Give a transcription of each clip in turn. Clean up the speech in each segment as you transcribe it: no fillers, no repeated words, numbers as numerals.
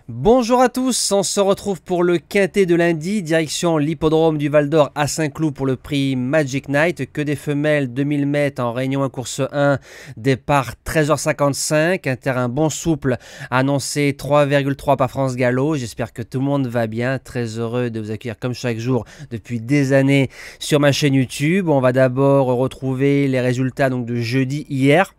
Bonjour à tous, on se retrouve pour le quintet de lundi, direction l'hippodrome du Val d'Or à Saint-Cloud pour le prix Magic Night, que des femelles 2000 mètres en réunion 1 course 1, départ 13h55, un terrain bon souple, annoncé 3,3 par France Gallo. J'espère que tout le monde va bien, très heureux de vous accueillir comme chaque jour depuis des années sur ma chaîne YouTube. On va d'abord retrouver les résultats donc de jeudi hier.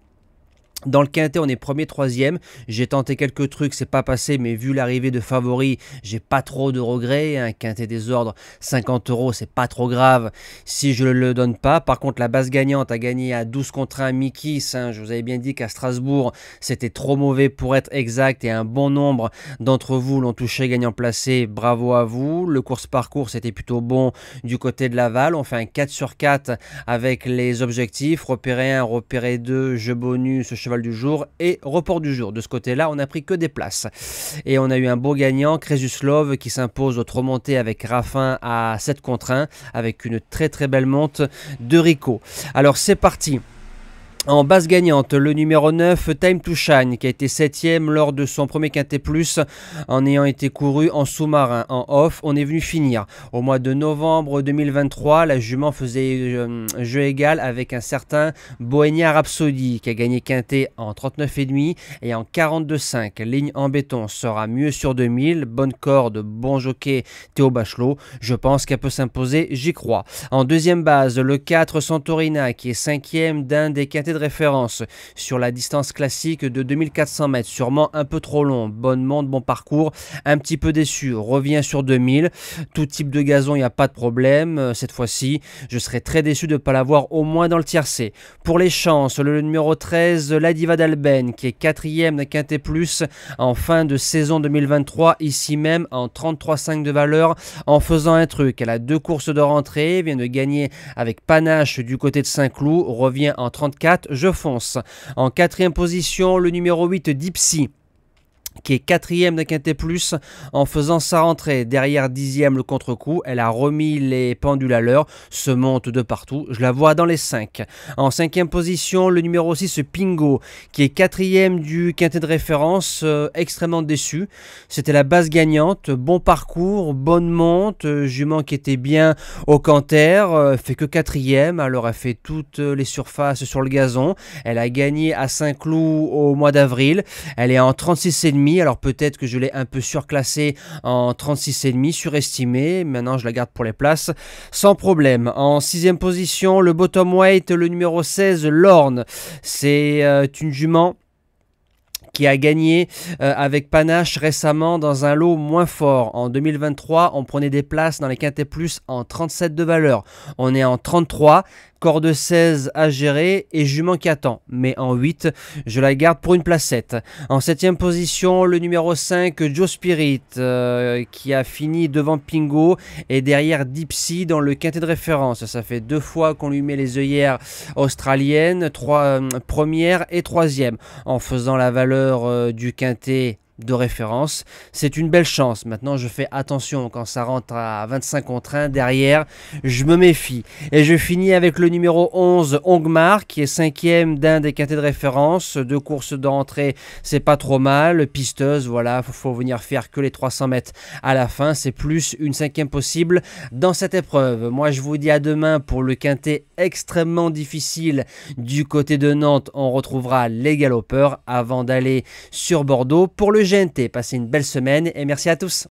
Dans le quintet, on est premier, troisième. J'ai tenté quelques trucs, c'est pas passé, mais vu l'arrivée de favoris, j'ai pas trop de regrets. Un quintet des ordres, 50 €, c'est pas trop grave si je le donne pas. Par contre, la base gagnante a gagné à 12 contre 1 Mikis. Je vous avais bien dit qu'à Strasbourg, c'était trop mauvais pour être exact et un bon nombre d'entre vous l'ont touché gagnant placé. Bravo à vous. Le course-parcours, c'était plutôt bon du côté de Laval. On fait un 4 sur 4 avec les objectifs. Repérer 1, repérer 2, jeu bonus, cheval du jour et report du jour. De ce côté-là, on n'a pris que des places. Et on a eu un beau gagnant, Crésuslov, qui s'impose autre montée avec Raffin à 7 contre 1, avec une très très belle monte de Rico. Alors c'est parti. En base gagnante, le numéro 9, Time to Shine, qui a été 7ème lors de son premier quintet plus, en ayant été couru en sous-marin, en off. On est venu finir. Au mois de novembre 2023, la jument faisait jeu égal avec un certain Bohemia Rhapsody, qui a gagné quintet en 39,5 et en 42,5. Ligne en béton sera mieux sur 2000. Bonne corde, bon jockey, Théo Bachelot. Je pense qu'elle peut s'imposer, j'y crois. En deuxième base, le 4, Santorina, qui est 5e d'un des quintets de référence sur la distance classique de 2400 mètres, sûrement un peu trop long, bonne monte, bon parcours, un petit peu déçu, revient sur 2000, tout type de gazon, il n'y a pas de problème, cette fois-ci, je serais très déçu de ne pas l'avoir au moins dans le tiercé. Pour les chances, le numéro 13, la Diva d'Alben, qui est 4e d'un quintet plus en fin de saison 2023, ici même en 33,5 de valeur, en faisant un truc, elle a 2 courses de rentrée, vient de gagner avec panache du côté de Saint-Cloud, revient en 34, je fonce. En 4e position, le numéro 8, Dipsy, qui est 4e d'un quintet plus en faisant sa rentrée. Derrière 10e le contre-coup, elle a remis les pendules à l'heure, se monte de partout, je la vois dans les 5. En 5e position, le numéro 6, Pingo, qui est 4e du quintet de référence, extrêmement déçu. C'était la base gagnante, bon parcours, bonne monte, jument qui était bien au canter, fait que 4e, alors elle fait toutes les surfaces sur le gazon. Elle a gagné à Saint-Cloud au mois d'avril, elle est en 36,5. Alors peut-être que je l'ai un peu surclassé en 36,5, surestimé. Maintenant, je la garde pour les places sans problème. En 6e position, le bottom weight, le numéro 16, Lorne. C'est une jument qui a gagné avec panache récemment dans un lot moins fort. En 2023, on prenait des places dans les quintets plus en 37 de valeur. On est en 33. Corde 16 à gérer et jument qui attend. Mais en 8, je la garde pour une placette. En 7e position, le numéro 5, Joe Spirit, qui a fini devant Pingo et derrière Dipsy dans le quintet de référence. Ça fait 2 fois qu'on lui met les œillères australiennes, première et 3e, en faisant la valeur du quintet de référence. C'est une belle chance. Maintenant, je fais attention quand ça rentre à 25 contre 1. Derrière, je me méfie. Et je finis avec le numéro 11, Ongmar, qui est 5e d'un des quintets de référence. 2 courses de rentrée, c'est pas trop mal. Pisteuse, voilà, faut venir faire que les 300 mètres à la fin. C'est plus une 5e possible dans cette épreuve. Moi, je vous dis à demain pour le quintet extrêmement difficile du côté de Nantes. On retrouvera les galopeurs avant d'aller sur Bordeaux pour le GNT. Passez une belle semaine et merci à tous.